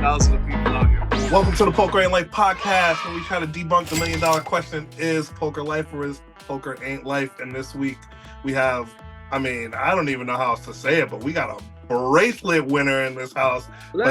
thousands of people out here. Welcome to the Poker Ain't Life podcast, where we try to debunk the $1 million question: is poker life or is poker ain't life? And this week we have, I don't even know how else to say it, but we got a bracelet winner in this house. But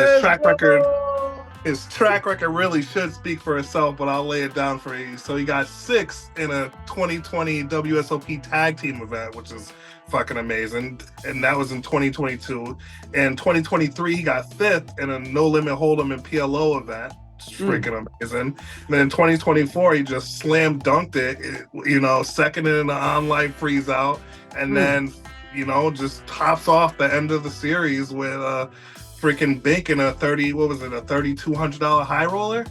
his track record really should speak for itself, but I'll lay it down for you. So he got 6th in a 2020 WSOP tag team event, which is fucking amazing. And that was in 2022. In 2023, he got 5th in a no limit hold'em and PLO event. It's freaking amazing. And then in 2024, he just slam dunked it, second in the online freeze out. And then, just tops off the end of the series with freaking banking a $3,200 high roller.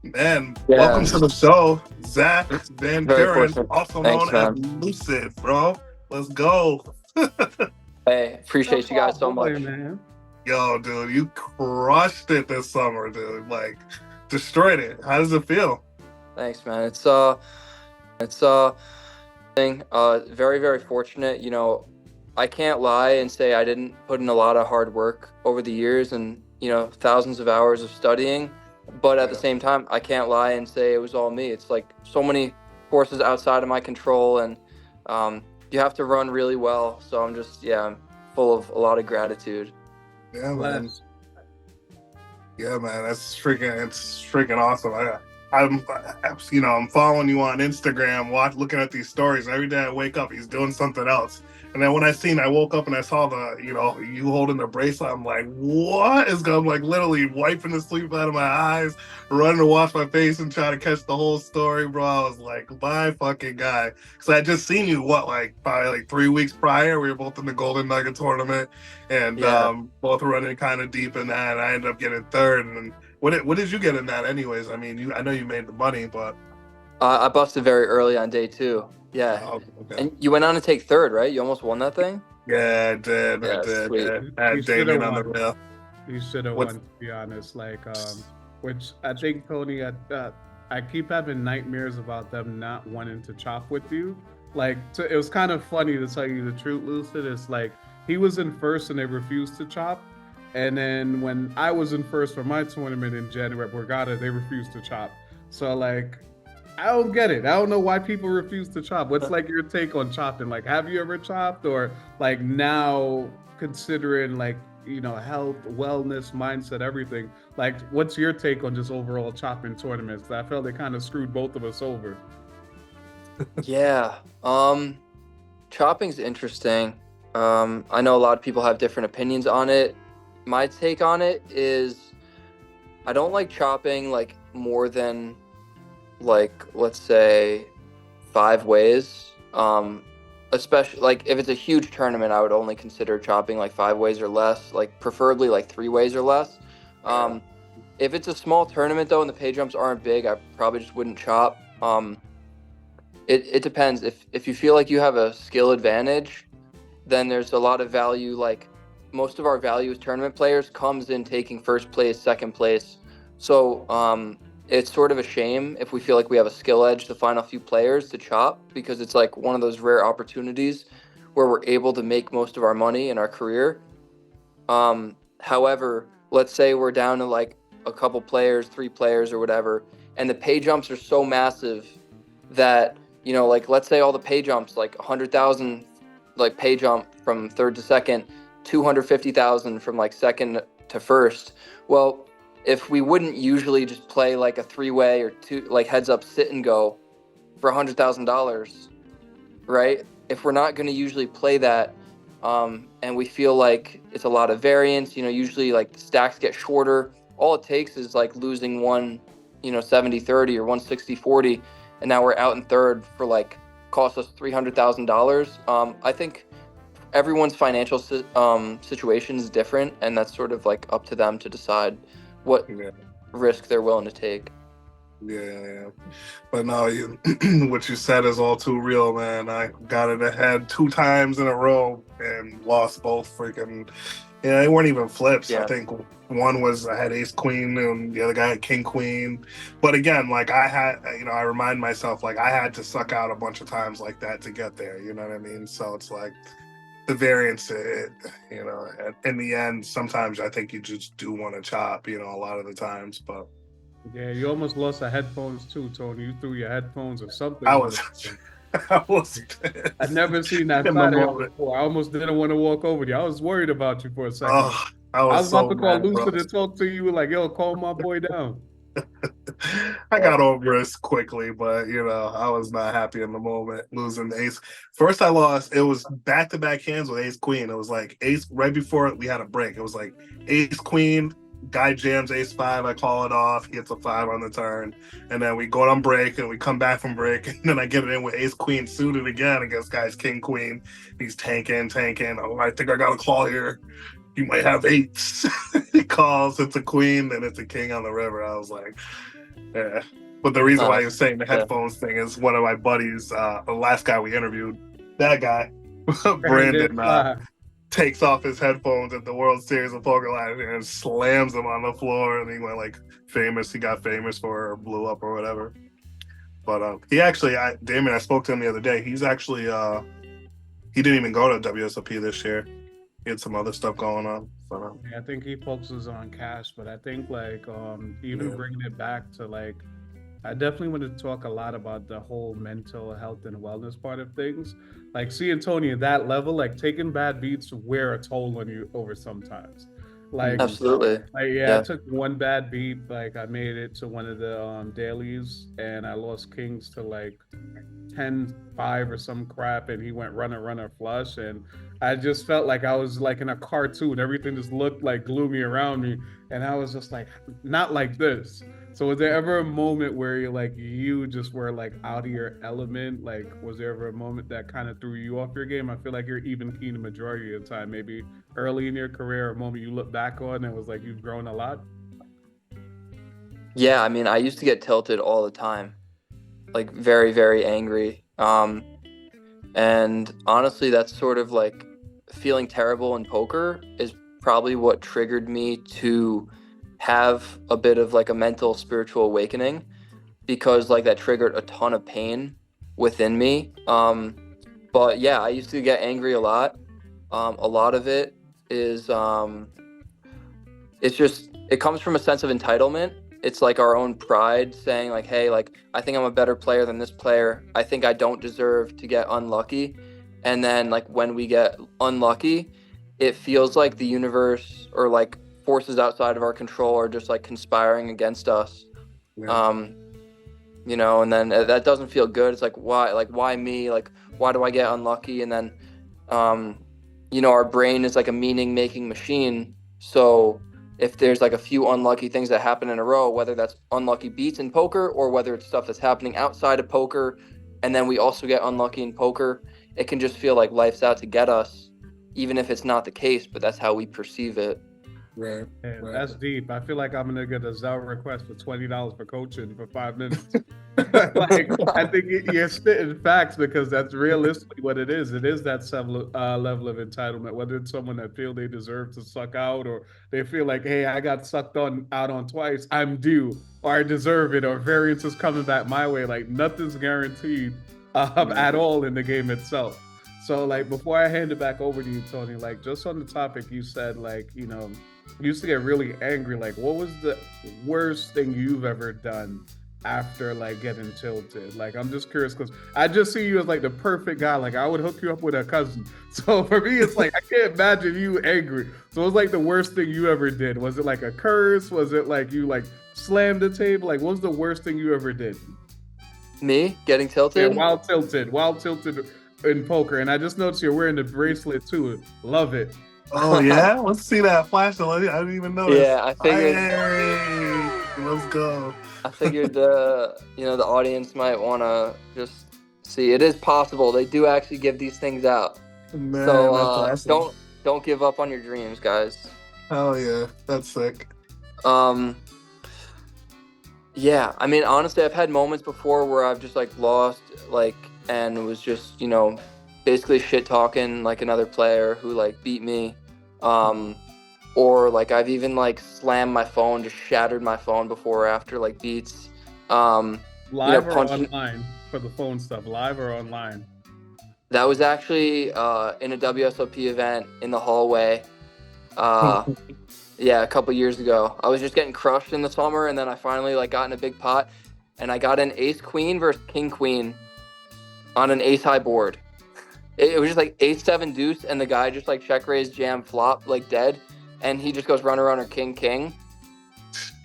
Man, welcome to the show, Zak VanKeuren, also known as Lucid, bro. Let's go. Hey, appreciate you guys so much. Man. Yo, dude, you crushed it this summer, dude. Like, destroyed it. How does it feel? Thanks, man. It's thing. Very, very fortunate. I can't lie and say I didn't put in a lot of hard work over the years and, thousands of hours of studying. But at the same time, I can't lie and say it was all me. It's like so many forces outside of my control, and you have to run really well. So I'm just, I'm full of a lot of gratitude. Yeah, man. Yeah, man. It's freaking awesome. I'm following you on Instagram, looking at these stories. Every day I wake up, he's doing something else. And then when I woke up and I saw you holding the bracelet, I'm like, what is going on? I'm like literally wiping the sleep out of my eyes, running to wash my face and try to catch the whole story, bro. I was like, my fucking guy. Because I just seen you, probably 3 weeks prior. We were both in the Golden Nugget tournament and both running kind of deep in that. And I ended up getting 3rd. And what did you get in that anyways? I know you made the money, but... I busted very early on day 2. Yeah. Oh, okay. And you went on to take 3rd, right? You almost won that thing? Yeah, I did. Yeah. I had Damien on the rail. You should have won, to be honest. Which I think, Tony, I keep having nightmares about them not wanting to chop with you. It was kind of funny, to tell you the truth, Lucid. It's like he was in first and they refused to chop. And then when I was in first for my tournament in January at Borgata, they refused to chop. So I don't get it. I don't know why people refuse to chop. What's your take on chopping? Have you ever chopped, or now considering health, wellness, mindset, everything? What's your take on just overall chopping tournaments? I felt they kind of screwed both of us over. Yeah. Chopping's interesting. I know a lot of people have different opinions on it. My take on it is I don't like chopping more than let's say 5 ways. Especially if it's a huge tournament, I would only consider chopping 5 ways or less, preferably 3 ways or less. If it's a small tournament though and the pay jumps aren't big, I probably just wouldn't chop. It depends. If you feel like you have a skill advantage, then there's a lot of value. Most of our value as tournament players comes in taking 1st place, 2nd place. So it's sort of a shame if we feel like we have a skill edge the final few players to chop, because it's one of those rare opportunities where we're able to make most of our money in our career. However, let's say we're down to a couple players, 3 players or whatever, and the pay jumps are so massive that, let's say all the pay jumps, 100,000 pay jump from 3rd to 2nd, 250,000 from 2nd to 1st. Well, if we wouldn't usually just play a 3-way or 2, heads up sit and go for $100,000, right? If we're not going to usually play that, and we feel like it's a lot of variance, usually the stacks get shorter. All it takes is losing one, 70-30 or 160-40, and now we're out in 3rd for cost us $300,000. I think everyone's financial situation is different, and that's sort of up to them to decide what risk they're willing to take. Yeah. But no, what you said is all too real, man. I got it ahead 2 times in a row and lost both freaking. They weren't even flips. I think one was I had ace queen and the other guy had king queen. But again, I had, I remind myself I had to suck out a bunch of times like that to get there. You know what I mean? So it's the variance, you know, in the end, sometimes I think you just do want to chop, you know, a lot of the times. But Yeah, you almost lost the headphones too, Tony. You threw your headphones or something I on was, the. I was I'd never seen that in the side of you moment. before. I almost didn't want to walk over to you. I was worried about you for a second. Oh, I I was was about so to call mad, bro. Lucid and talk to you, like, yo, calm my boy down. I got over it quickly, but you know, I was not happy in the moment losing the ace. First, I lost. It was back-to-back hands with ace queen. It was like ace right before we had a break. It was like ace queen. Guy jams ace five. I call it off. He hits a five on the turn, and then we go on break and we come back from break, and then I get it in with ace queen suited again against guy's king queen. He's tanking. Oh, I think I got a call here. You might have eights. He calls. It's a queen, then it's a king on the river. I was like. Yeah. But the reason why he was saying the headphones thing is one of my buddies, the last guy we interviewed, that guy, Brandon, takes off his headphones at the World Series of Poker last year and slams them on the floor. And he went like famous. He got famous for or blew up or whatever. But he actually, Damon, I spoke to him the other day. He's actually, he didn't even go to WSOP this year. He had some other stuff going on. So, yeah, I think he focuses on cash, but I think like even bringing it back to like, I definitely want to talk a lot about the whole mental health and wellness part of things. Like seeing Tony at that level, like taking bad beats wear a toll on you over sometimes. Like, Absolutely. I took one bad beat. Like I made it to one of the dailies, and I lost kings to like 10-5 or some crap, and he went runner flush, and I just felt like I was like in a cartoon. Everything just looked like gloomy around me, and I was just like, not like this. So was there ever a moment where you just were like out of your element? Like was there ever a moment that kind of threw you off your game? I feel like you're even keen the majority of the time. Maybe early in your career, a moment you look back on and was like you've grown a lot. Yeah, I mean, I used to get tilted all the time, like very, very angry. And honestly, that's sort of like feeling terrible in poker is probably what triggered me to have a bit of like a mental spiritual awakening, because like that triggered a ton of pain within me. But yeah, I used to get angry a lot. A lot of it is it's just, it comes from a sense of entitlement. It's like our own pride saying like, hey, like I think I'm a better player than this player. I think I don't deserve to get unlucky. And then like when we get unlucky, it feels like the universe or like forces outside of our control are just like conspiring against us. yeah. You know, and then that doesn't feel good. It's like, why me? Like, why do I get unlucky? And then, you know, our brain is like a meaning making machine. So if there's like a few unlucky things that happen in a row, whether that's unlucky beats in poker or whether it's stuff that's happening outside of poker, and then we also get unlucky in poker, it can just feel like life's out to get us, even if it's not the case, but that's how we perceive it. Right. Man, that's deep. I feel like I'm gonna get a Zelle request for $20 for coaching for 5 minutes. Like, I think you're spitting facts because that's realistically what it is. It is that level of entitlement, whether it's someone that feel they deserve to suck out, or they feel like, hey, I got sucked out on twice, I'm due, or I deserve it, or variance is coming back my way. Like nothing's guaranteed at all in the game itself. So like before I hand it back over to you, Tony, like just on the topic you said, like, you know, you used to get really angry. Like what was the worst thing you've ever done after like getting tilted? Like I'm just curious because I just see you as like the perfect guy. Like I would hook you up with a cousin. So for me, it's like I can't imagine you angry. So it was like the worst thing you ever did. Was it like a curse? Was it like you like slammed the table? Like what was the worst thing you ever did? Me getting tilted? Yeah, while tilted in poker. And I just noticed you're wearing the bracelet too. Love it. Oh yeah, let's see that flash. I didn't even notice. Yeah, I figured. Hey, let's go. I figured the audience might want to just see. It is possible they do actually give these things out. Man, so that's awesome. don't give up on your dreams, guys. Oh yeah, that's sick. Yeah, I mean honestly, I've had moments before where I've just like lost like and was just basically shit talking like another player who like beat me. Or like I've even like slammed my phone, just shattered my phone before or after like beats. Live or online for the phone stuff? Live or online? That was actually in a WSOP event in the hallway. Yeah, a couple years ago. I was just getting crushed in the summer, and then I finally like got in a big pot, and I got an ace queen versus king queen on an ace high board. It was just like ace seven deuce, and the guy just like check raise jam flop like dead, and he just goes runner runner king king,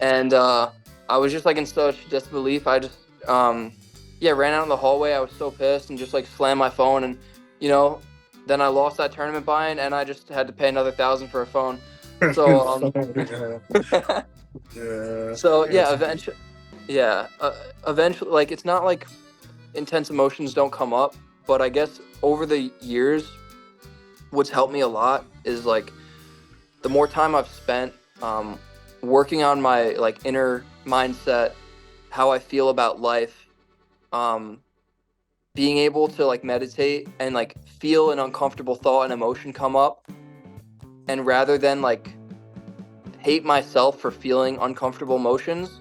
and I was just like in such disbelief. I just ran out in the hallway. I was so pissed and just like slammed my phone, and then I lost that tournament buy-in, and I just had to pay another $1,000 for a phone. So eventually, like, it's not like intense emotions don't come up, but I guess over the years, what's helped me a lot is like the more time I've spent working on my like inner mindset, how I feel about life, being able to like meditate and like feel an uncomfortable thought and emotion come up, and rather than like hate myself for feeling uncomfortable emotions,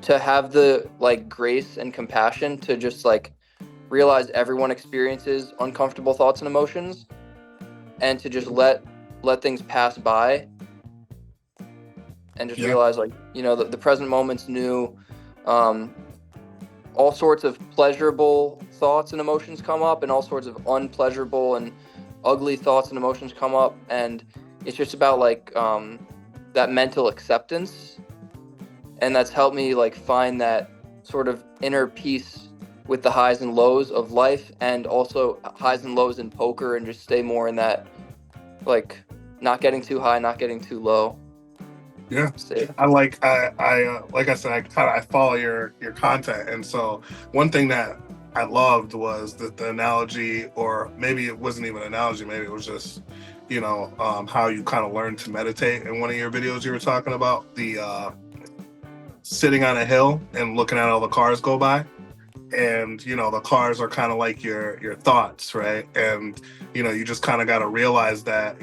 to have the like grace and compassion to just like realize everyone experiences uncomfortable thoughts and emotions, and to just let things pass by, and just realize like the present moment's new. All sorts of pleasurable thoughts and emotions come up, and all sorts of unpleasurable and ugly thoughts and emotions come up, and it's just about like that mental acceptance, and that's helped me like find that sort of inner peace with the highs and lows of life, and also highs and lows in poker, and just stay more in that like not getting too high, not getting too low. Yeah, I like I said, I follow your content, and so one thing that I loved was the analogy, or maybe it wasn't even an analogy, maybe it was just how you kind of learned to meditate. In one of your videos, you were talking about the sitting on a hill and looking at all the cars go by, and the cars are kind of like your thoughts, right? And you just kind of got to realize that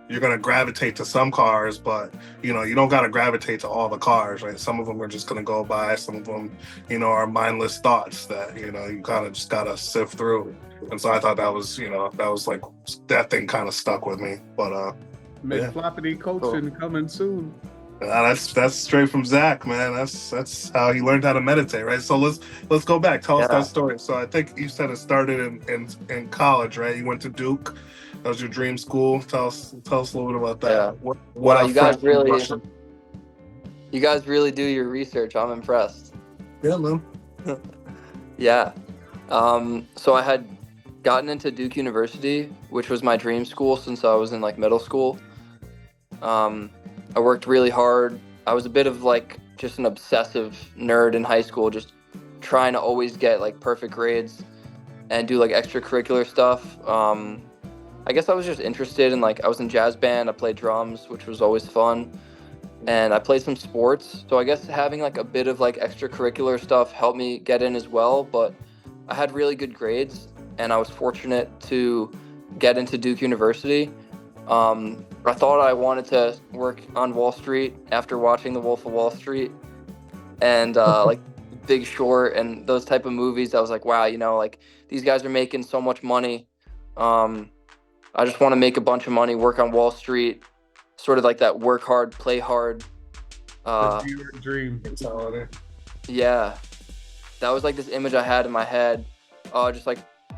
you're going to gravitate to some cars, but you don't got to gravitate to all the cars, right? Some of them are just going to go by, some of them are mindless thoughts that you kind of just got to sift through. And so I thought that was like, that thing kind of stuck with me. But Floppity coaching coming soon. That's straight from Zak, man. That's how he learned how to meditate, right? So let's go back. Tell us that story. So I think you said it started in college, right? You went to Duke. That was your dream school. Tell us a little bit about that. Yeah. What you guys really do your research. I'm impressed. Yeah, man. Yeah. So I had gotten into Duke University, which was my dream school since I was in like middle school. I worked really hard. I was a bit of like just an obsessive nerd in high school, just trying to always get like perfect grades and do like extracurricular stuff. I guess I was just interested in like, I was in jazz band, I played drums, which was always fun, and I played some sports. So I guess having like a bit of like extracurricular stuff helped me get in as well, but I had really good grades, and I was fortunate to get into Duke University. I thought I wanted to work on Wall Street after watching The Wolf of Wall Street and like Big Short and those type of movies. I was like, wow, like these guys are making so much money. I just want to make a bunch of money, work on Wall Street, sort of like that work hard, play hard. Your dream. Yeah, that was like this image I had in my head. Just like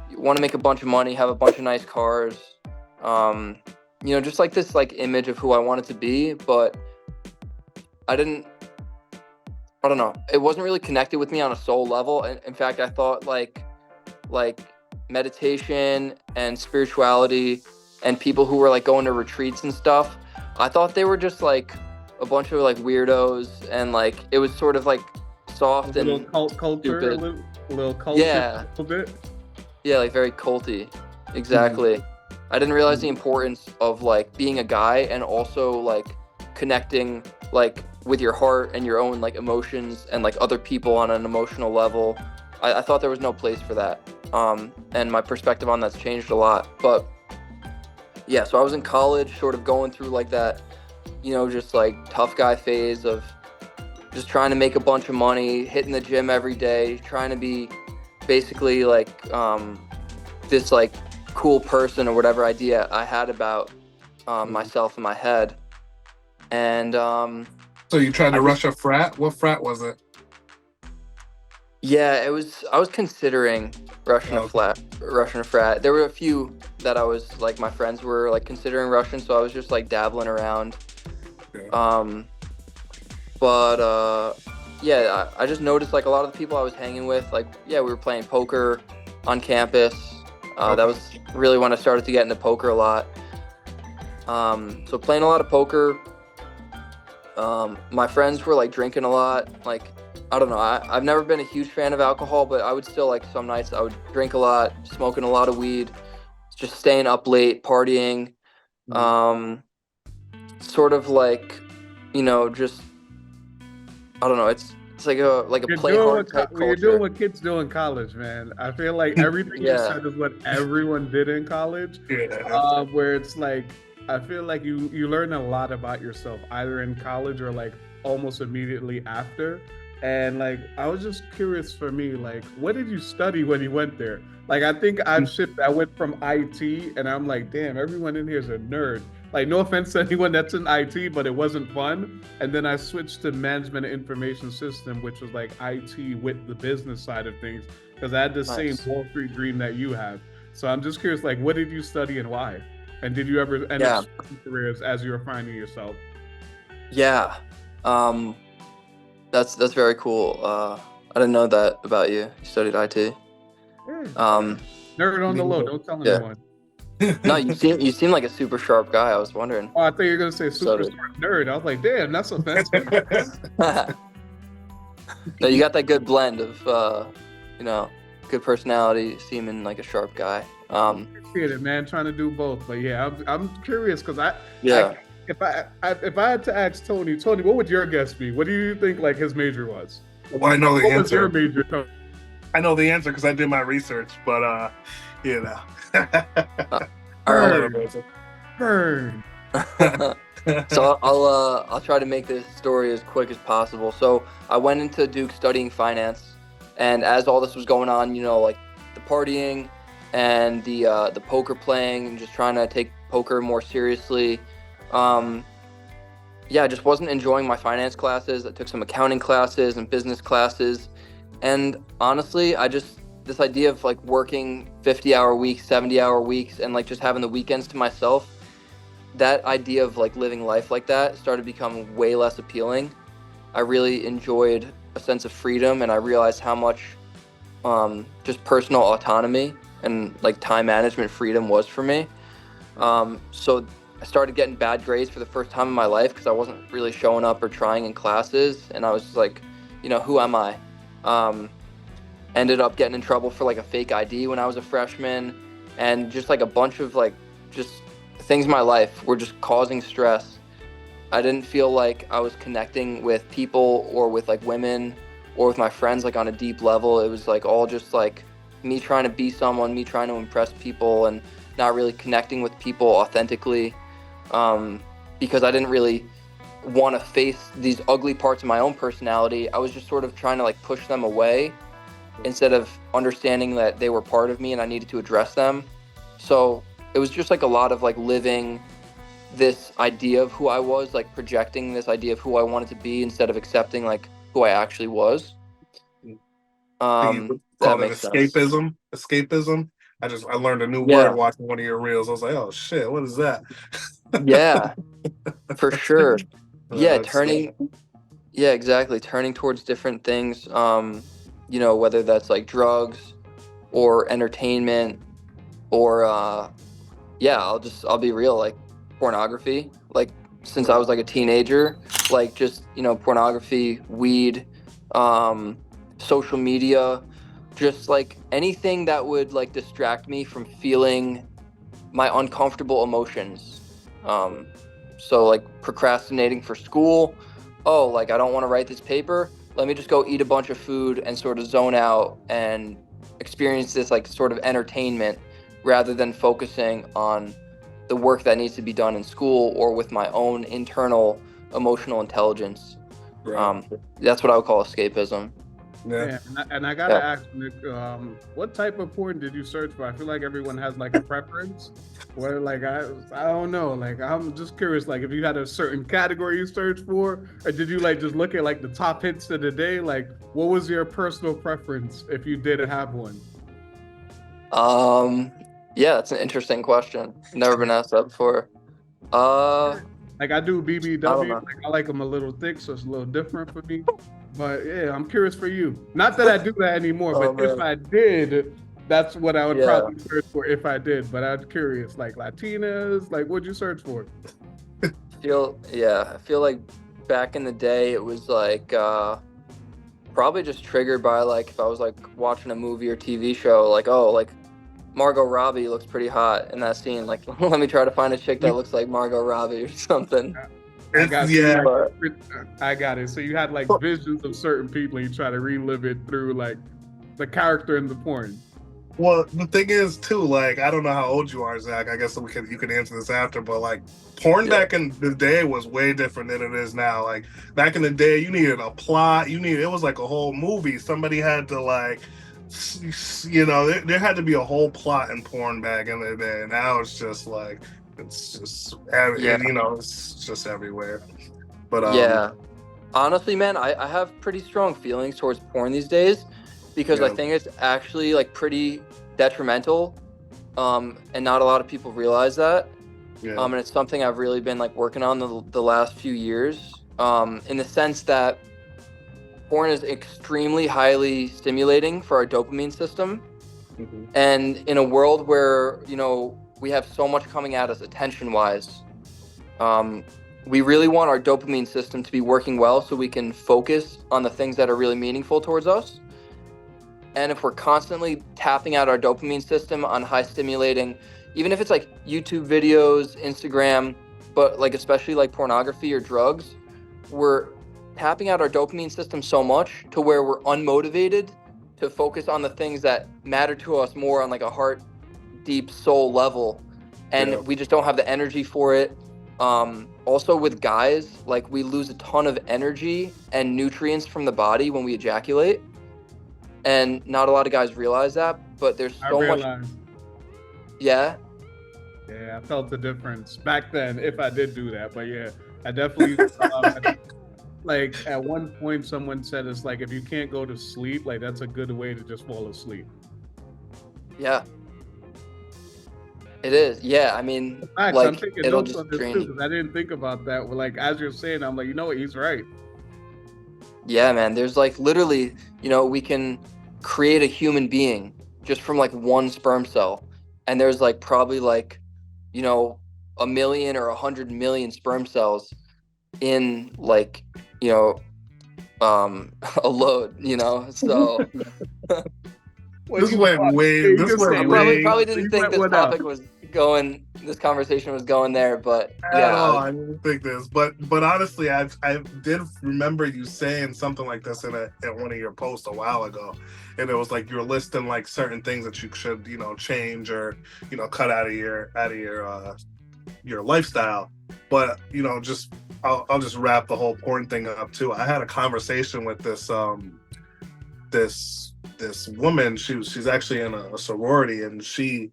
you want to make a bunch of money, have a bunch of nice cars. Just like this like image of who I wanted to be, but I don't know. It wasn't really connected with me on a soul level. And in fact, I thought like meditation and spirituality and people who were like going to retreats and stuff, I thought they were just like a bunch of like weirdos, and like it was sort of like soft and a little cult culture, stupid. a little culture, Yeah. a little bit. Yeah, like very culty. Exactly. I didn't realize the importance of like being a guy and also like connecting like with your heart and your own like emotions and like other people on an emotional level. I thought there was no place for that. And my perspective on that's changed a lot. But yeah, so I was in college sort of going through like that, just like tough guy phase of just trying to make a bunch of money, hitting the gym every day, trying to be basically like this like cool person or whatever idea I had about myself in my head. And So you tried to rush a frat? What frat was it? yeah, I was considering rushing a frat. There were a few that I was like, my friends were like considering rushing, so I was just like dabbling around. Okay. But yeah, I just noticed like a lot of the people I was hanging with, like, yeah, we were playing poker on campus. That was really when I started to get into poker a lot. So playing a lot of poker. My friends were like drinking a lot. Like, I don't know, I've never been a huge fan of alcohol, but I would still like some nights I would drink a lot, smoking a lot of weed, just staying up late, partying. Sort of like, you know, just, I don't know, it's like a play hard type culture. You're doing what kids do in college, man. I feel like everything you said is what everyone did in college. Yeah. Where it's like, I feel like you learn a lot about yourself either in college or like almost immediately after. And like, I was just curious for me, like, what did you study when you went there? Like, I think I went from IT and I'm like, damn, everyone in here is a nerd. Like, no offense to anyone that's in IT, but it wasn't fun. And then I switched to management and information system, which was like IT with the business side of things, because I had the same Wall Street dream that you have. So I'm just curious, like, what did you study and why? And did you ever end up switching careers as you were finding yourself? Yeah. That's very cool. I didn't know that about you. You studied IT. Nerd on the low. Don't tell anyone. No, you seem like a super sharp guy. I was wondering. Oh, I thought you were gonna say super smart nerd. I was like, damn, that's offensive. No, you got that good blend of you know, good personality, seeming like a sharp guy. Appreciate it, man. Trying to do both, but yeah, I'm curious because if I had to ask Tony, what would your guess be? What do you think like his major was? Well, I know the answer. What was your major, Tony? I know the answer because I did my research, but you know. Burn. So I'll try to make this story as quick as possible. So I went into Duke studying finance, and as all this was going on, you know, like the partying and the poker playing and just trying to take poker more seriously. I just wasn't enjoying my finance classes. I took some accounting classes and business classes, and honestly, this idea of like working 50-hour weeks, 70-hour weeks, and like just having the weekends to myself, that idea of like living life like that started becoming way less appealing. I really enjoyed a sense of freedom, and I realized how much just personal autonomy and like time management freedom was for me. So I started getting bad grades for the first time in my life because I wasn't really showing up or trying in classes, and I was just like, you know, who am I? Ended up getting in trouble for like a fake ID when I was a freshman, and just like a bunch of like just things in my life were just causing stress. I didn't feel like I was connecting with people or with like women or with my friends like on a deep level. It was like all just like me trying to be someone, me trying to impress people, and not really connecting with people authentically, because I didn't really want to face these ugly parts of my own personality. I was just sort of trying to like push them away instead of understanding that they were part of me and I needed to address them. So it was just like a lot of like living this idea of who I was, like projecting this idea of who I wanted to be instead of accepting like who I actually was. That makes escapism. Sense. Escapism. I learned a new word watching one of your reels. I was like, oh shit, what is that? Yeah, for sure. Exactly. Turning towards different things. You know, whether that's like drugs or entertainment or I'll be real, like pornography. Like since I was like a teenager, like just, you know, pornography, weed, social media, just like anything that would like distract me from feeling my uncomfortable emotions. So like procrastinating for school. Oh, like I don't want to write this paper. Let me just go eat a bunch of food and sort of zone out and experience this like sort of entertainment rather than focusing on the work that needs to be done in school or with my own internal emotional intelligence. Right. That's what I would call escapism. Yeah, and I gotta ask, Nick, what type of porn did you search for? I feel like everyone has like a preference. Where like I don't know, like I'm just curious, like if you had a certain category you searched for, or did you like just look at like the top hits of the day? Like, what was your personal preference if you did have one? Yeah, that's an interesting question. Never been asked that before. Like I do I don't BBW, know. like I like them a little thick, so it's a little different for me. But yeah, I'm curious for you. Not that I do that anymore, Oh but if man. I did, that's what I would Yeah. probably search for if I did. But I'm curious, like Latinas, like what'd you search for? I feel like back in the day it was like probably just triggered by like if I was like watching a movie or TV show, like, oh, like Margot Robbie looks pretty hot in that scene. Like, let me try to find a chick that looks like Margot Robbie or something. I got so Yeah. I got it. So you had like visions of certain people and you try to relive it through like the character in the porn. Well, the thing is too, like, I don't know how old you are, Zach. I guess you can answer this after, but like porn back in the day was way different than it is now. Like back in the day, you needed a plot, it was like a whole movie. Somebody had to like there had to be a whole plot in porn back in the day. Now it's just like it's just everywhere. But Yeah. Honestly, man, I have pretty strong feelings towards porn these days because I think it's actually like pretty detrimental. And not a lot of people realize that. And it's something I've really been like working on the last few years. In the sense that porn is extremely highly stimulating for our dopamine system. Mhm. And in a world where, we have so much coming at us attention wise, we really want our dopamine system to be working well so we can focus on the things that are really meaningful towards us. And if we're constantly tapping out our dopamine system on high stimulating, even if it's like YouTube videos, Instagram, but like especially like pornography or drugs, we're tapping out our dopamine system so much to where we're unmotivated to focus on the things that matter to us more on like a heart deep soul level. And we just don't have the energy for it. Also with guys, like we lose a ton of energy and nutrients from the body when we ejaculate. And not a lot of guys realize that, but there's so much. Yeah. Yeah, I felt the difference back then if I did do that. But yeah, I definitely like at one point someone said it's like if you can't go to sleep, like that's a good way to just fall asleep. Yeah. It is. Yeah, I mean, Facts, like I'm taking it'll notes just on this drain too you. because I didn't think about that. Well, like as you're saying, I'm like, you know what, he's right. Yeah, man. There's like literally, we can create a human being just from like one sperm cell. And there's like probably like, 1 million or 100 million sperm cells in like, a load, So Well, This you went fucked. way. Yeah, you This just went said, probably way. probably so didn't you think went this one out. topic was this conversation was going there, but At yeah, all. I didn't think this, but honestly, I did remember you saying something like this in one of your posts a while ago, and it was like you were listing like certain things that you should change or cut out of your lifestyle. But just I'll just wrap the whole porn thing up too. I had a conversation with this woman. She's actually in a sorority, and she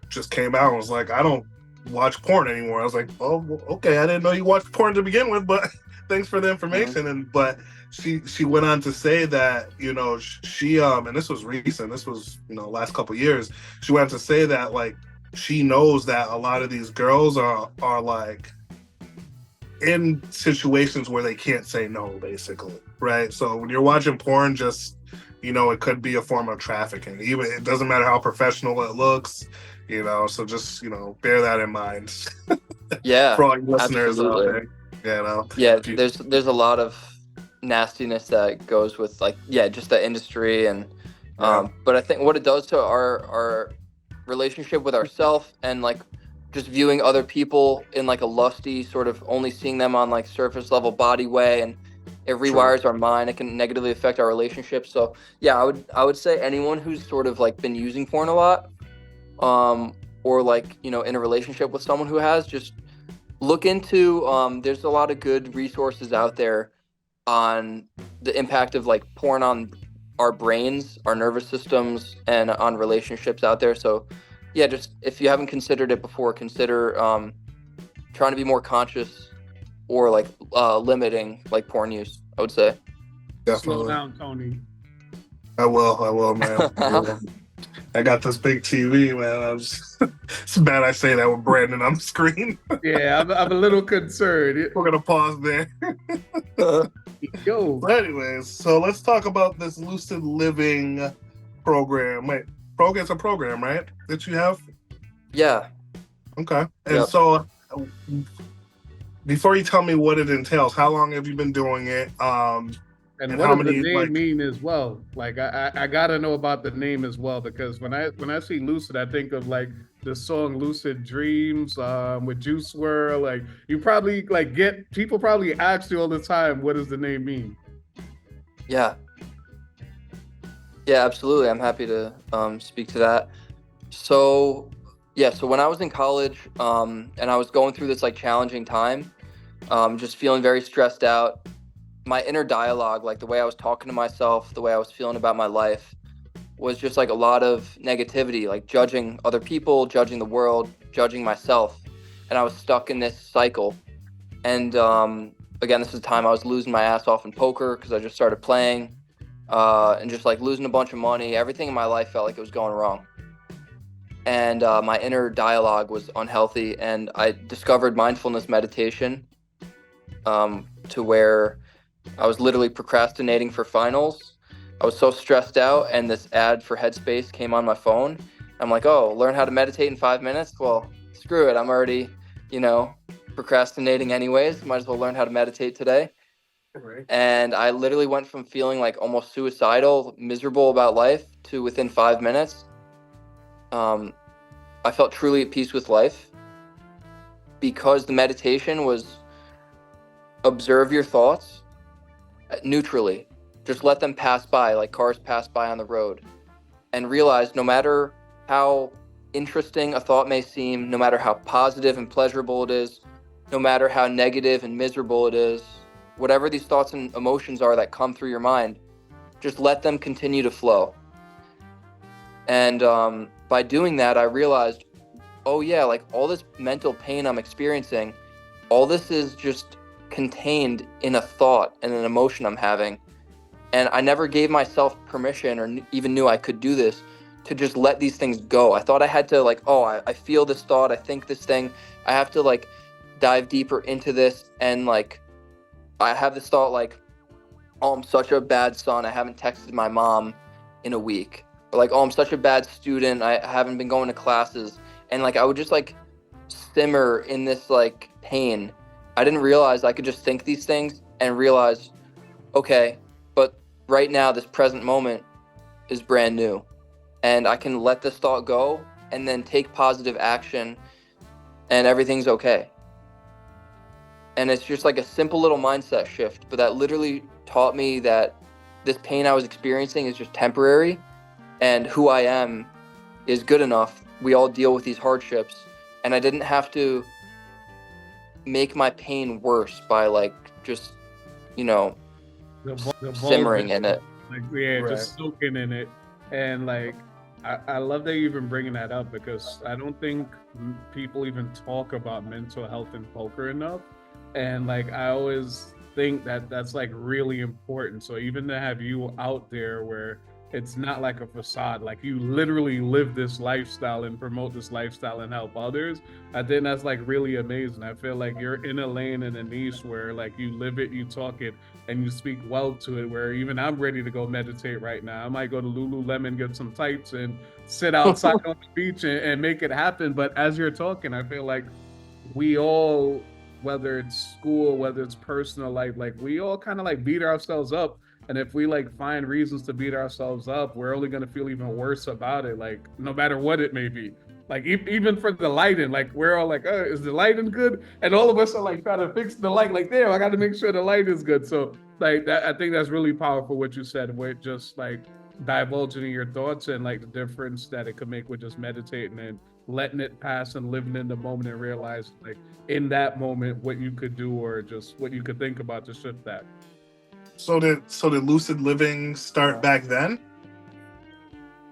just came out and was like, I don't watch porn anymore. I was like, oh, well, okay, I didn't know you watched porn to begin with, but thanks for the information. And but she went on to say that she and this was recent, this was last couple years, she went on to say that like she knows that a lot of these girls are like in situations where they can't say no, basically, right? So when you're watching porn, just it could be a form of trafficking. Even it doesn't matter how professional it looks, so just bear that in mind. yeah, For all your listeners out absolutely. there, Yeah, there's a lot of nastiness that goes with like just the industry and but I think what it does to our relationship with ourselves and like just viewing other people in like a lusty sort of only seeing them on like surface level body way, and it rewires our mind. It can negatively affect our relationship. So yeah, I would say anyone who's sort of like been using porn a lot, or like in a relationship with someone who has, just look into there's a lot of good resources out there on the impact of like porn on our brains, our nervous systems, and on relationships out there. So yeah, just if you haven't considered it before, consider trying to be more conscious or like limiting like porn use, I would say. Slow Definitely. down, Tony. I will, man. I got this big TV, man. It's bad I say that with Brandon on the screen. Yeah, I'm a little concerned. We're gonna pause there. Yo, But anyways, so let's talk about this Lucid Living program. Wait, it's a program, right? That you have? Yeah. Okay. And Yep. so before you tell me what it entails, how long have you been doing it? and how what does the many, name like- mean as well? Like I gotta know about the name as well, because when I see Lucid, I think of like the song Lucid Dreams with Juice WRLD. Like you probably like people probably ask you all the time, what does the name mean? Yeah, absolutely. I'm happy to speak to that. So yeah, so when I was in college and I was going through this like challenging time, just feeling very stressed out, my inner dialogue, like the way I was talking to myself, the way I was feeling about my life, was just like a lot of negativity, like judging other people, judging the world, judging myself. And I was stuck in this cycle. And again, this is the time I was losing my ass off in poker because I just started playing and just like losing a bunch of money. Everything in my life felt like it was going wrong. And my inner dialogue was unhealthy. And I discovered mindfulness meditation to where I was literally procrastinating for finals. I was so stressed out, and this ad for Headspace came on my phone. I'm like, oh, learn how to meditate in 5 minutes? Well, screw it. I'm already, procrastinating anyways. Might as well learn how to meditate today. Right. And I literally went from feeling like almost suicidal, miserable about life, to within 5 minutes, I felt truly at peace with life, because the meditation was observe your thoughts neutrally. Just let them pass by like cars pass by on the road, and realize no matter how interesting a thought may seem, no matter how positive and pleasurable it is, no matter how negative and miserable it is, whatever these thoughts and emotions are that come through your mind, just let them continue to flow. And by doing that, I realized, oh yeah, like all this mental pain I'm experiencing, all this is just contained in a thought and an emotion I'm having. And I never gave myself permission or even knew I could do this, to just let these things go. I thought I had to like, oh, I feel this thought, I think this thing, I have to like dive deeper into this. And like, I have this thought like, oh, I'm such a bad son, I haven't texted my mom in a week. Or like, oh, I'm such a bad student, I haven't been going to classes. And like, I would just like simmer in this like pain. I didn't realize I could just think these things and realize, okay, but right now, this present moment is brand new, and I can let this thought go and then take positive action, and everything's okay. And it's just like a simple little mindset shift, but that literally taught me that this pain I was experiencing is just temporary, and who I am is good enough. We all deal with these hardships, and I didn't have to make my pain worse by like just, The simmering in it. Like yeah, Right. just soaking in it. And like I love that you've been bringing that up, because I don't think people even talk about mental health in poker enough. And like I always think that that's like really important. So even to have you out there where it's not like a facade, like you literally live this lifestyle and promote this lifestyle and help others, I think that's like really amazing. I feel like you're in a lane and a niche where like you live it, you talk it, and you speak well to it, where even I'm ready to go meditate right now. I might go to Lululemon, get some tights, and sit outside on the beach and make it happen. But as you're talking, I feel like we all, whether it's school, whether it's personal life, like we all kind of like beat ourselves up. And if we like find reasons to beat ourselves up, we're only gonna feel even worse about it, like no matter what it may be. Like even for the lighting, like we're all like, is the lighting good? And all of us are like trying to fix the light. Like, damn, I got to make sure the light is good. So like that, I think that's really powerful what you said, with just like divulging your thoughts and like the difference that it could make with just meditating and letting it pass and living in the moment, and realize like in that moment what you could do or just what you could think about to shift that. So did Lucid Living start back then?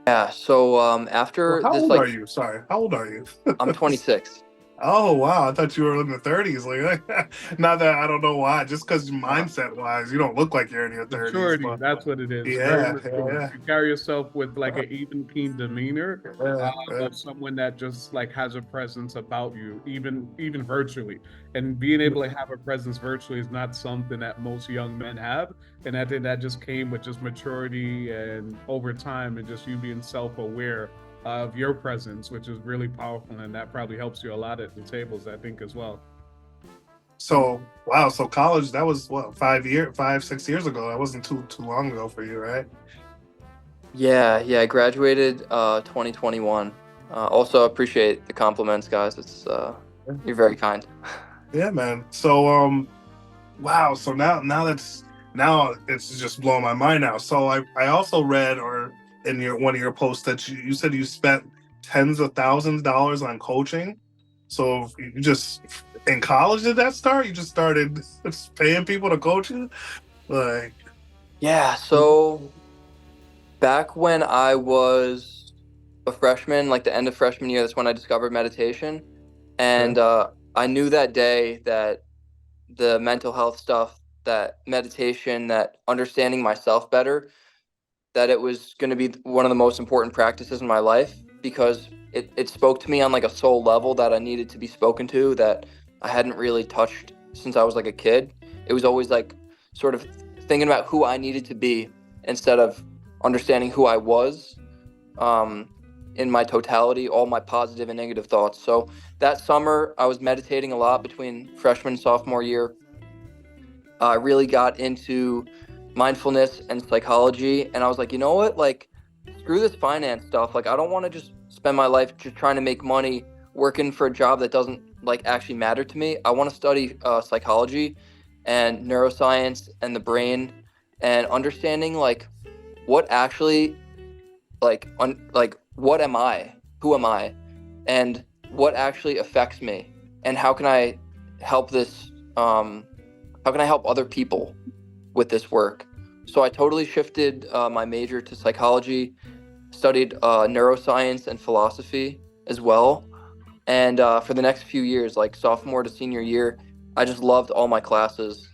Yeah. So Well, after how this, old are like, you? Sorry, how old are you? I'm 26. Oh wow, I thought you were in the 30s. Like, not that I don't know why, just because Uh, mindset wise, you don't look like you're in your 30s. Maturity, But that's what it is. Very yeah, mature. You carry yourself with like an even keen demeanor yeah. of someone that just like has a presence about you, even virtually. And being able to have a presence virtually is not something that most young men have. And I think that just came with just maturity and over time and just you being self-aware of your presence, which is really powerful. And that probably helps you a lot at the tables, I think, as well. So wow, so college, that was what, 6 years ago. That wasn't too long ago for you, right? Yeah. I graduated 2021. Also appreciate the compliments, guys. It's you're very kind. Yeah, man. So wow, so now it's just blowing my mind now. So I also read, or in your one of your posts, that you said you spent tens of thousands of dollars on coaching. So you just in college did that start? You just started just paying people to coach you? Like, Yeah. So back when I was a freshman, like the end of freshman year, that's when I discovered meditation. And I knew that day that the mental health stuff, that meditation, that understanding myself better, that it was going to be one of the most important practices in my life because it spoke to me on like a soul level that I needed to be spoken to, that I hadn't really touched since I was like a kid. It was always like sort of thinking about who I needed to be instead of understanding who I was in my totality, all my positive and negative thoughts. So that summer, I was meditating a lot between freshman and sophomore year. I really got into mindfulness and psychology, and I was like, you know what? Like, screw this finance stuff. Like, I don't want to just spend my life just trying to make money working for a job that doesn't like actually matter to me. I want to study psychology and neuroscience and the brain and understanding like what actually like what am I? Who am I? And what actually affects me? And how can I help this? How can I help other people with this work? So I totally shifted my major to psychology, studied neuroscience and philosophy as well. And for the next few years, like sophomore to senior year, I just loved all my classes.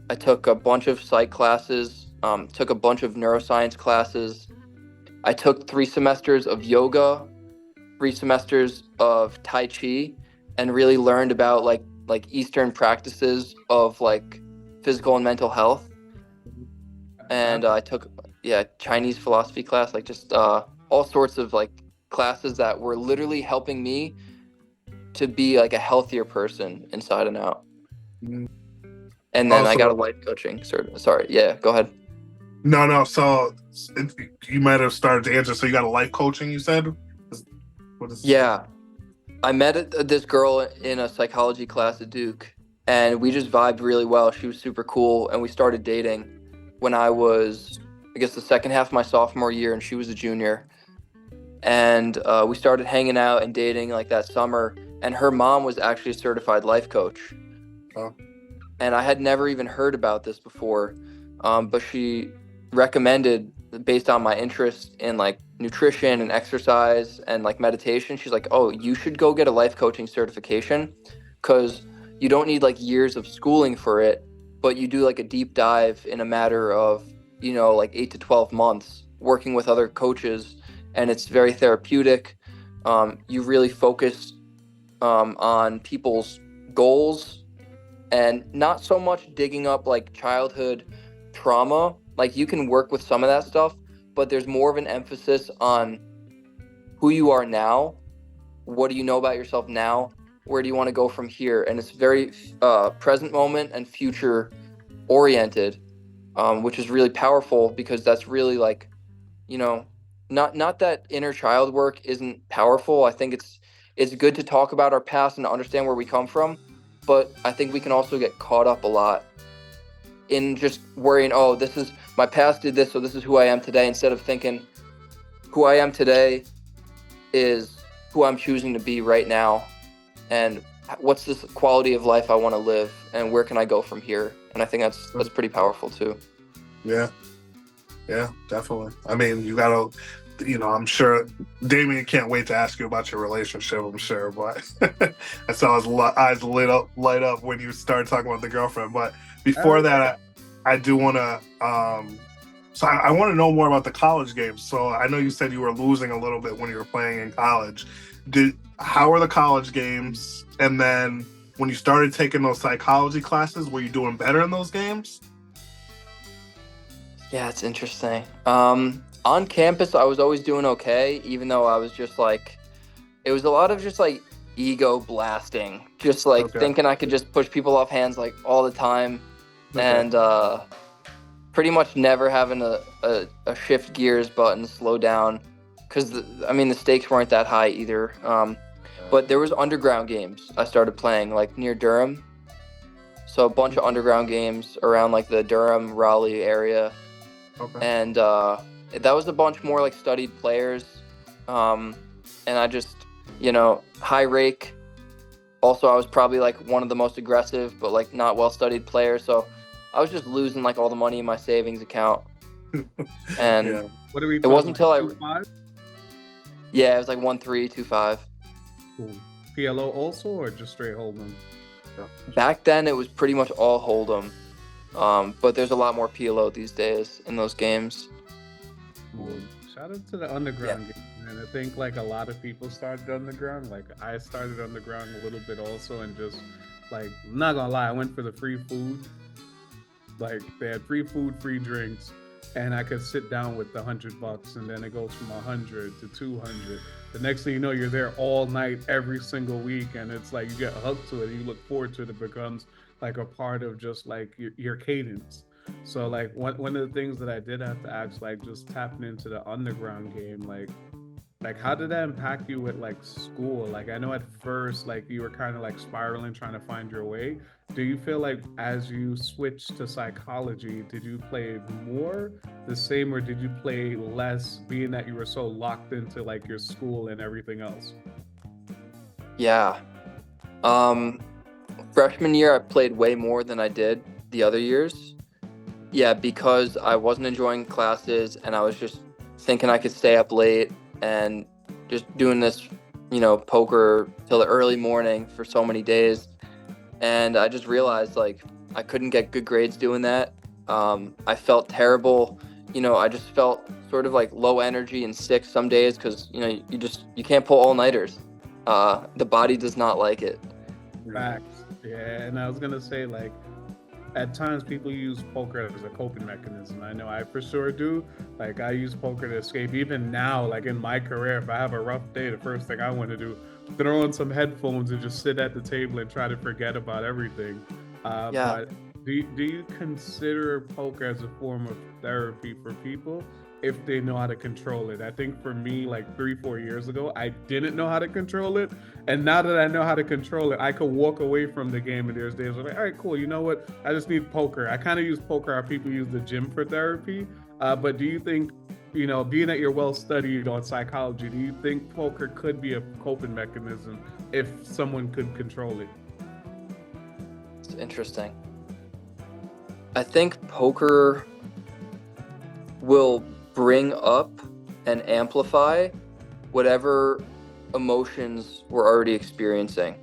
I took a bunch of psych classes, took a bunch of neuroscience classes. I took 3 semesters of yoga, 3 semesters of Tai Chi, and really learned about like Eastern practices of like physical and mental health. And I took Chinese philosophy class, like just all sorts of like classes that were literally helping me to be like a healthier person inside and out. Mm. And then I got a Also, life coaching. Sorry, yeah, go ahead. no. So you might have started to answer. So you got a life coaching, you said? What is? Yeah, I met this girl in a psychology class at Duke, and we just vibed really well. She was super cool, and we started dating when I was, I guess, the second half of my sophomore year, and she was a junior. And we started hanging out and dating like that summer, and her mom was actually a certified life coach. Oh. And I had never even heard about this before, but she recommended, based on my interest in like nutrition and exercise and like meditation, she's like, oh, you should go get a life coaching certification because you don't need like years of schooling for it, but you do like a deep dive in a matter of, like 8 to 12 months working with other coaches, and it's very therapeutic. You really focus on people's goals and not so much digging up like childhood trauma. Like you can work with some of that stuff, but there's more of an emphasis on who you are now. What do you know about yourself now? Where do you want to go from here? And it's very present moment and future oriented, which is really powerful because that's really like, not that inner child work isn't powerful. I think it's good to talk about our past and to understand where we come from, but I think we can also get caught up a lot in just worrying, oh, this is my past did this, so this is who I am today, instead of thinking who I am today is who I'm choosing to be right now, and what's this quality of life I want to live, and where can I go from here? And I think that's pretty powerful too. Yeah. Yeah, definitely. I mean, you gotta, I'm sure Damien can't wait to ask you about your relationship. I'm sure, but I saw his eyes light up when you started talking about the girlfriend. But before that, I do want to. So I want to know more about the college games. So I know you said you were losing a little bit when you were playing in college. How were the college games? And then when you started taking those psychology classes, were you doing better in those games? Yeah, it's interesting. On campus, I was always doing okay, even though I was just like, it was a lot of just like ego blasting, just like thinking I could just push people off hands like all the time, and pretty much never having a shift gears button, slow down, because the stakes weren't that high either. But there was underground games I started playing like near Durham, so a bunch of underground games around like the Durham, Raleigh area. And that was a bunch more like studied players, and I just, high rake. Also, I was probably like one of the most aggressive, but like not well studied players. So I was just losing like all the money in my savings account. And What are we? It wasn't until 2-5? Yeah, it was like 1-3, 2-5. Cool. PLO also, or just straight hold'em? Back then, it was pretty much all hold'em. But there's a lot more PLO these days in those games. Cool. Shout out to the underground game, and I think like a lot of people started underground. Like I started underground a little bit also, and just like, I'm not gonna lie, I went for the free food. Like they had free food, free drinks, and I could sit down with the $100, and then it goes from 100 to 200. The next thing you know, you're there all night, every single week, and it's like you get hooked to it. You look forward to it. It becomes like a part of just like your cadence. So like one of the things that I did have to ask, like just tapping into the underground game, like how did that impact you with like school? Like I know at first like you were kind of like spiraling, trying to find your way. Do you feel like as you switched to psychology, did you play more, the same, or did you play less, being that you were so locked into like your school and everything else? Yeah. Freshman year, I played way more than I did the other years. Yeah, because I wasn't enjoying classes and I was just thinking I could stay up late and just doing this, poker till the early morning for so many days. And I just realized like I couldn't get good grades doing that. I felt terrible. I just felt sort of like low energy and sick some days because, you can't pull all-nighters. The body does not like it. Facts. Yeah, and I was gonna say like at times people use poker as a coping mechanism. I know I for sure do. Like I use poker to escape. Even now, like in my career, if I have a rough day, the first thing I want to do, throw on some headphones and just sit at the table and try to forget about everything. But do you consider poker as a form of therapy for people if they know how to control it? I think for me, like 3-4 years ago, I didn't know how to control it. And now that I know how to control it, I could walk away from the game, and there's days where I'm like, all right, cool, you know what? I just need poker. I kind of use poker how people use the gym for therapy. But do you think, being that you're well studied on psychology, do you think poker could be a coping mechanism if someone could control it? It's interesting. I think poker will bring up and amplify whatever emotions we're already experiencing.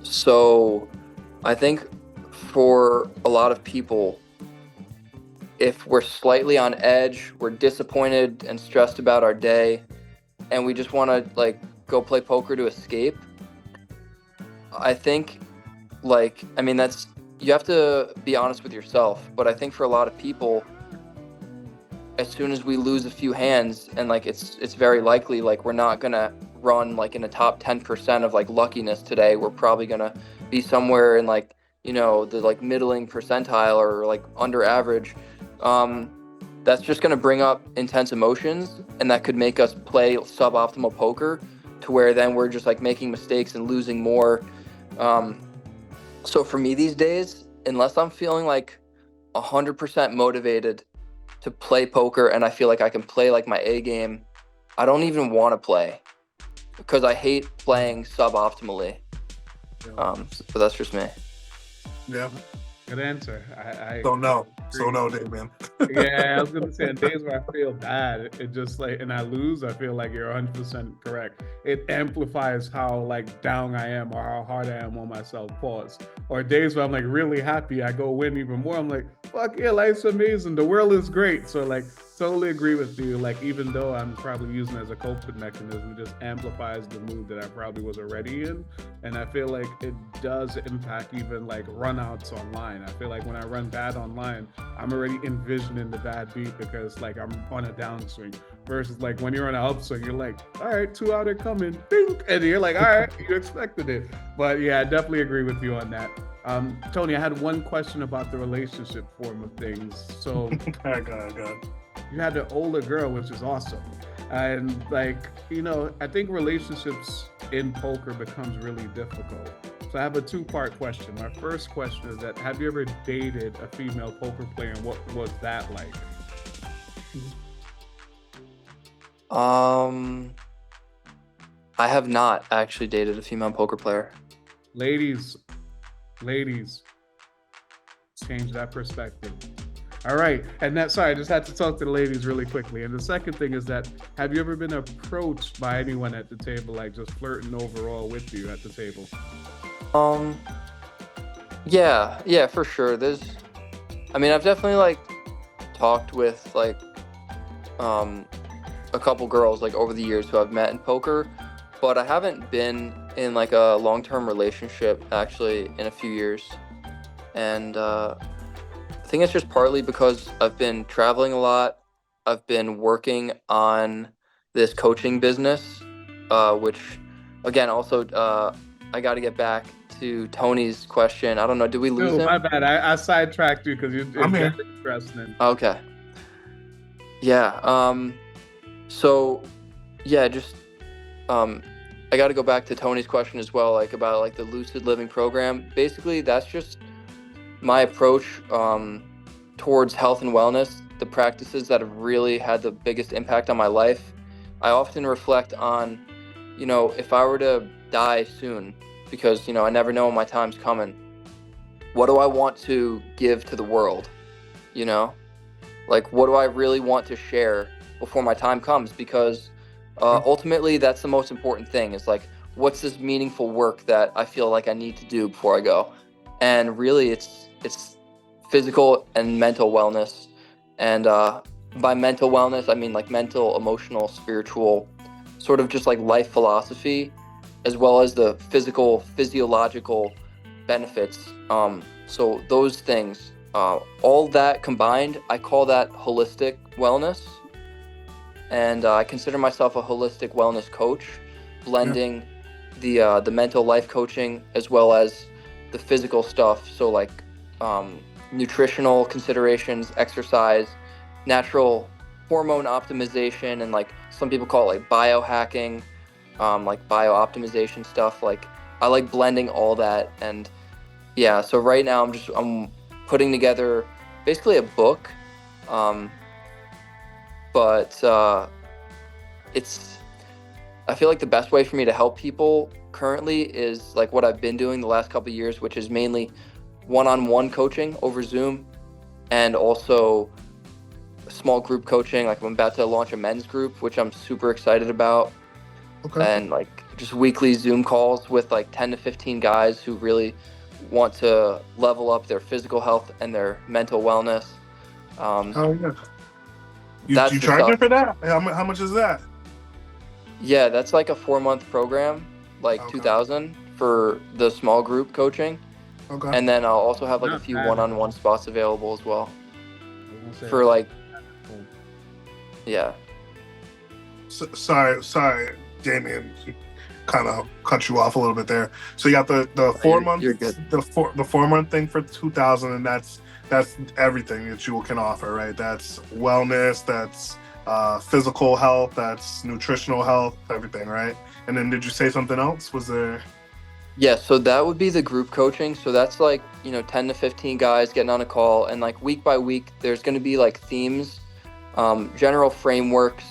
So I think for a lot of people, if we're slightly on edge, we're disappointed and stressed about our day, and we just want to like go play poker to escape, I think that's, you have to be honest with yourself. But I think for a lot of people, as soon as we lose a few hands, and like it's very likely like we're not gonna run like in the top 10% of like luckiness today. We're probably gonna be somewhere in like the like middling percentile or like under average. That's just gonna bring up intense emotions, and that could make us play suboptimal poker to where then we're just like making mistakes and losing more. So for me these days, unless I'm feeling like 100% motivated to play poker and I feel like I can play like my A game, I don't even want to play because I hate playing suboptimally. But that's just me. Yeah. Good answer. So no, agree. Damian. Yeah, I was gonna say on days where I feel bad, it just like and I lose, I feel like you're 100% correct. It amplifies how like down I am or how hard I am on myself. Pause. Or days where I'm like really happy, I go win even more. I'm like, fuck yeah, life's amazing. The world is great. So like totally agree with you. Like even though I'm probably using it as a coping mechanism, it just amplifies the mood that I probably was already in. And I feel like it does impact even like runouts online. I feel like when I run bad online, I'm already envisioning the bad beat because like I'm on a downswing. Versus like when you're on an upswing, you're like, all right, 2 out are coming, bing, and you're like, all right, you expected it. But yeah, I definitely agree with you on that. Tony, I had one question about the relationship form of things. So God. you had an older girl, which is awesome. And like, I think relationships in poker becomes really difficult. So I have a two-part question. My first question is that have you ever dated a female poker player and what was that like? I have not actually dated a female poker player. Ladies, change that perspective. All right. And sorry, I just had to talk to the ladies really quickly. And the second thing is that have you ever been approached by anyone at the table, like just flirting overall with you at the table? Yeah, for sure. I've definitely like talked with like a couple girls like over the years who I've met in poker, but I haven't been in like a long-term relationship actually in a few years. And I think it's just partly because I've been traveling a lot. I've been working on this coaching business, which again also I got to get back to Tony's question. I don't know, did we lose him? My bad. I sidetracked you because you're very interesting. Okay. Yeah. So yeah, just I got to go back to Tony's question as well, like about like the Lucid Living program. Basically, that's just my approach towards health and wellness, the practices that have really had the biggest impact on my life. I often reflect on, if I were to die soon, because, I never know when my time's coming, what do I want to give to the world? Like, what do I really want to share before my time comes? Because ultimately, that's the most important thing is like, what's this meaningful work that I feel like I need to do before I go? And really, it's physical and mental wellness. And by mental wellness, I mean like mental, emotional, spiritual, sort of just like life philosophy, as well as the physiological benefits. So those things, all that combined, I call that holistic wellness. And I consider myself a holistic wellness coach, blending the mental life coaching as well as the physical stuff. So like nutritional considerations, exercise, natural hormone optimization, and like some people call it like biohacking, like bio-optimization stuff. Like I like blending all that. And yeah, so right now I'm putting together basically a book, but I feel like the best way for me to help people currently is like what I've been doing the last couple of years, which is mainly one-on-one coaching over Zoom, and also small group coaching. Like I'm about to launch a men's group, which I'm super excited about. Okay. And like just weekly Zoom calls with like 10 to 15 guys who really want to level up their physical health and their mental wellness. Oh yeah. You charging for that? How much is that? Yeah, that's like a 4-month program, like okay. 2,000 for the small group coaching. Okay. And then I'll also have like a few one-on-one spots available as well. For like, yeah. Sorry, Damien, kind of cut you off a little bit there. So you got the 4 month, the 4-month thing for 2,000, and that's everything that you can offer, right? That's wellness, that's physical health, that's nutritional health, everything, right? And then did you say something else? Was there? Yeah, so that would be the group coaching. So that's like, 10 to 15 guys getting on a call, and like week by week, there's going to be like themes, general frameworks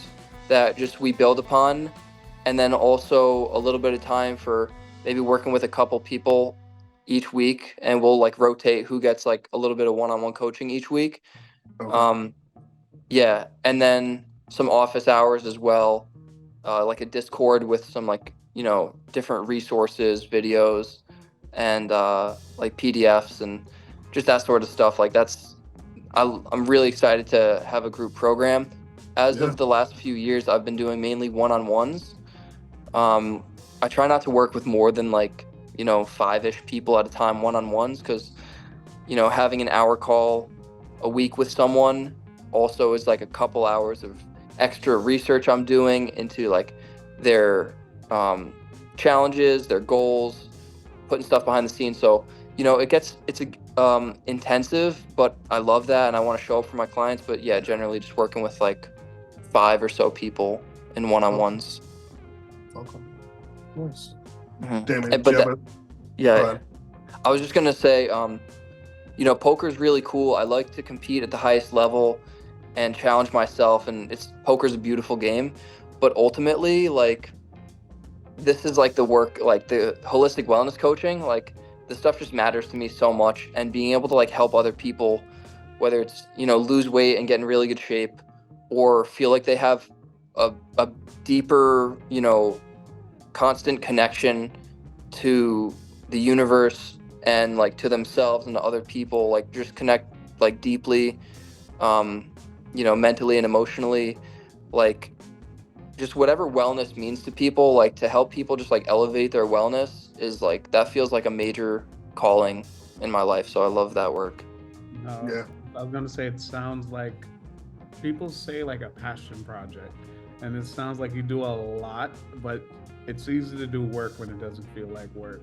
that just we build upon. And then also a little bit of time for maybe working with a couple people, each week, and we'll like rotate who gets like a little bit of one-on-one coaching each week. Okay. Yeah, and then some office hours as well, like a Discord with some like, you know, different resources, videos, and like PDFs and just that sort of stuff. Like I'm really excited to have a group program. As of the last few years, I've been doing mainly one-on-ones. I try not to work with more than like, you know, 5-ish people at a time one-on-ones, because, you know, having an hour call a week with someone also is like a couple hours of extra research I'm doing into like their challenges, their goals, putting stuff behind the scenes. So, you know, it's intensive, but I love that and I want to show up for my clients. But yeah, generally just working with like 5 or so people in one-on-ones. Okay. Nice. Mhm. Damon, But yeah, go ahead. I was just gonna say, you know, poker is really cool. I like to compete at the highest level and challenge myself, and poker's a beautiful game. But ultimately, like, this is like the work, like the holistic wellness coaching, like this stuff just matters to me so much, and being able to like help other people, whether it's, you know, lose weight and get in really good shape, or feel like they have a deeper, you know, constant connection to the universe and like to themselves and to other people, like just connect like deeply, you know, mentally and emotionally, like just whatever wellness means to people, like to help people just like elevate their wellness is like, that feels like a major calling in my life. So I love that work. Yeah. I was gonna say it sounds like people say like a passion project, and it sounds like you do a lot, but it's easy to do work when it doesn't feel like work.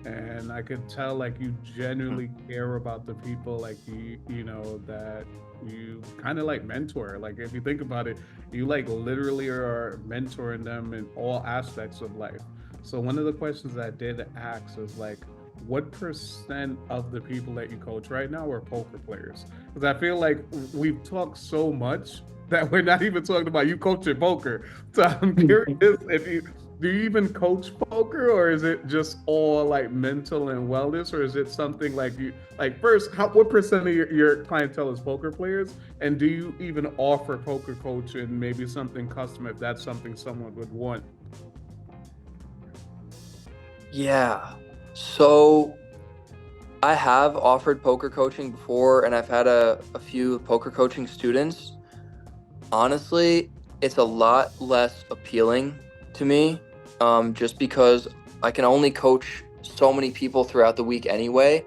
And I could tell like you genuinely care about the people, like you know, that you kind of like mentor. Like if you think about it, you like literally are mentoring them in all aspects of life. So one of the questions I did ask is like, what percent of the people that you coach right now are poker players? Because I feel like we've talked so much that we're not even talking about you coaching poker. So I'm curious if you do you even coach poker, or is it just all like mental and wellness, or is it something like you like first what percent of your clientele is poker players, and do you even offer poker coaching, maybe something custom if that's something someone would want? Yeah. So I have offered poker coaching before, and I've had a few poker coaching students. Honestly, it's a lot less appealing to me, just because I can only coach so many people throughout the week anyway,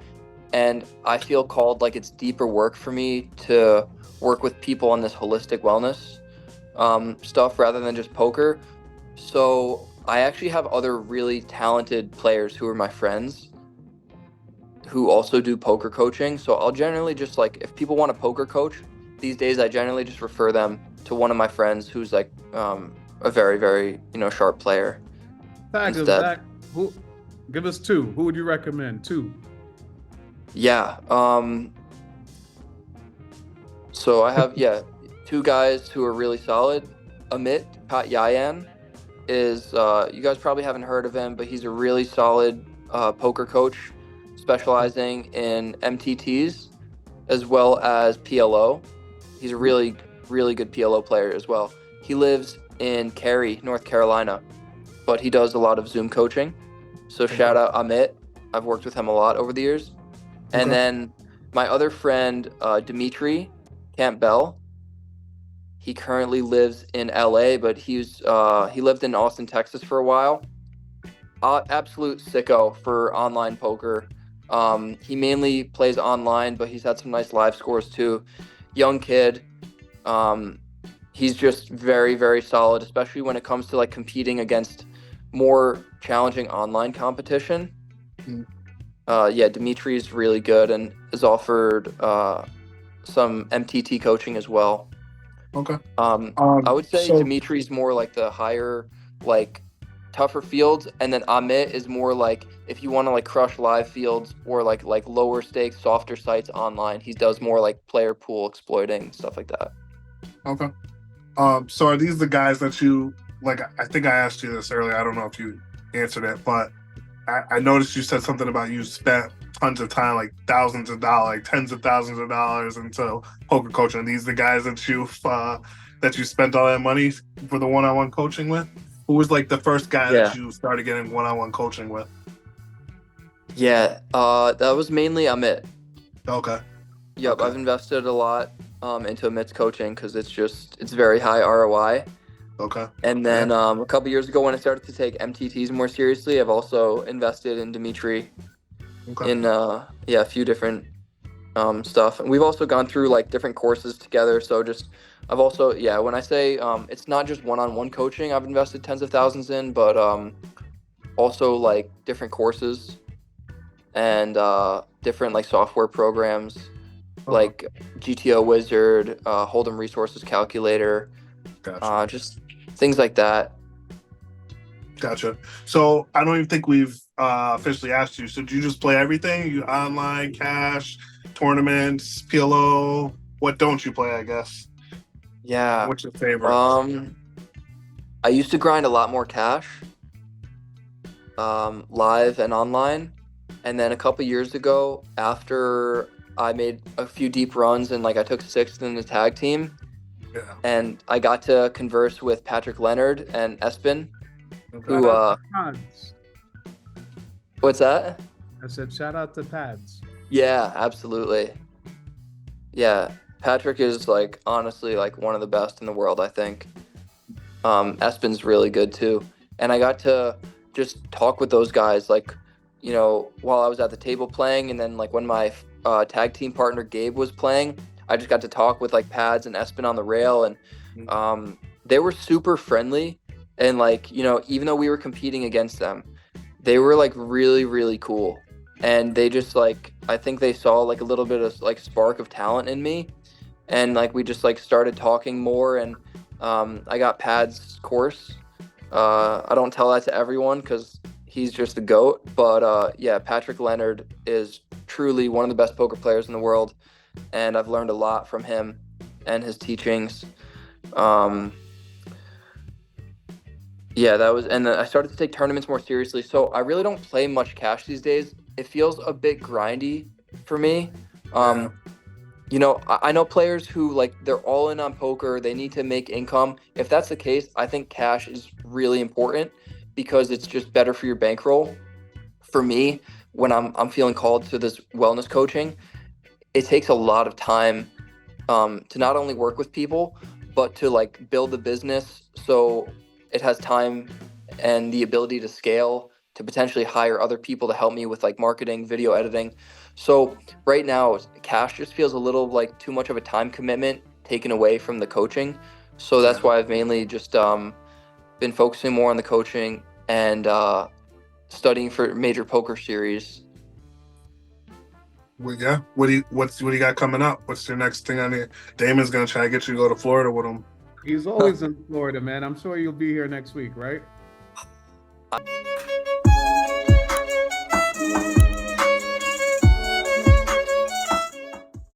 and I feel called like it's deeper work for me to work with people on this holistic wellness stuff rather than just poker. So I actually have other really talented players who are my friends who also do poker coaching. So I'll generally just like, if people want a poker coach these days, I generally just refer them to one of my friends who's like a very, very, you know, sharp player instead. Zach, who give us two. Who would you recommend? Two. Yeah. So I have, 2 guys who are really solid. Amit Patyayan is, you guys probably haven't heard of him, but he's a really solid poker coach specializing in MTTs as well as PLO. He's a really, really good PLO player as well. He lives in Cary, North Carolina, but he does a lot of Zoom coaching. So shout out Amit. I've worked with him a lot over the years. And then my other friend, Dimitri Campbell, he currently lives in LA, but he lived in Austin, Texas for a while. Absolute sicko for online poker. He mainly plays online, but he's had some nice live scores too. Young kid. He's just very, very solid, especially when it comes to like competing against more challenging online competition. Dimitri's really good and has offered some MTT coaching as well. Okay. I would say Dimitri's more like the higher, like tougher fields, and then Amit is more like if you want to like crush live fields or like lower stakes, softer sites online. He does more like player pool exploiting, stuff like that. Okay. So are these the guys that you like? I think I asked you this earlier. I don't know if you answered it, but I noticed you said something about you spent tons of time, like thousands of dollars, like tens of thousands of dollars into poker coaching. Are these the guys that you spent all that money for the one-on-one coaching with? Who was like the first guy that you started getting one-on-one coaching with? Yeah, that was mainly Amit. Okay. Yep, Okay. I've invested a lot into Amit's coaching because it's very high ROI. Okay. And then a couple years ago, when I started to take MTTs more seriously, I've also invested in Dimitri in a few different stuff. And we've also gone through like different courses together. So I've also, when I say it's not just one-on-one coaching I've invested tens of thousands in, but also like different courses and different like software programs like GTO Wizard, Hold'em Resources Calculator, just things like that. Gotcha. So I don't even think we've officially asked you. So do you just play everything? You online, cash, tournaments, PLO? What don't you play, I guess? Yeah. What's your favorite? I used to grind a lot more cash, live and online. And then a couple years ago, after I made a few deep runs and like I took 6th in the tag team, and I got to converse with Patrick Leonard and Espen, who what's that? I said shout out to Pads. Yeah, absolutely. Yeah, Patrick is like honestly like one of the best in the world, I think. Espen's really good too, and I got to just talk with those guys like, you know, while I was at the table playing, and then like when my tag team partner Gabe was playing, I just got to talk with like Pads and Espen on the rail, and they were super friendly, and like, you know, even though we were competing against them, they were like really, really cool, and they just like, I think they saw like a little bit of like spark of talent in me, and like we just like started talking more, and I got Pad's course. I don't tell that to everyone because he's just the GOAT, but yeah, Patrick Leonard is truly one of the best poker players in the world, and I've learned a lot from him and his teachings. Yeah, that was, and then I started to take tournaments more seriously. So I really don't play much cash these days. It feels a bit grindy for me. You know, I know players who like they're all in on poker. They need to make income. If that's the case, I think cash is really important because it's just better for your bankroll. For me, when I'm feeling called to this wellness coaching, it takes a lot of time to not only work with people, but to like build the business so it has time and the ability to scale, to potentially hire other people to help me with like marketing, video editing. So right now, cash just feels a little like too much of a time commitment taken away from the coaching. So that's why I've mainly just been focusing more on the coaching and studying for major poker series. Well, yeah. What do you got coming up? What's your next thing on here? Damon's gonna try to get you to go to Florida with him. He's always in Florida, man. I'm sure you'll be here next week, right?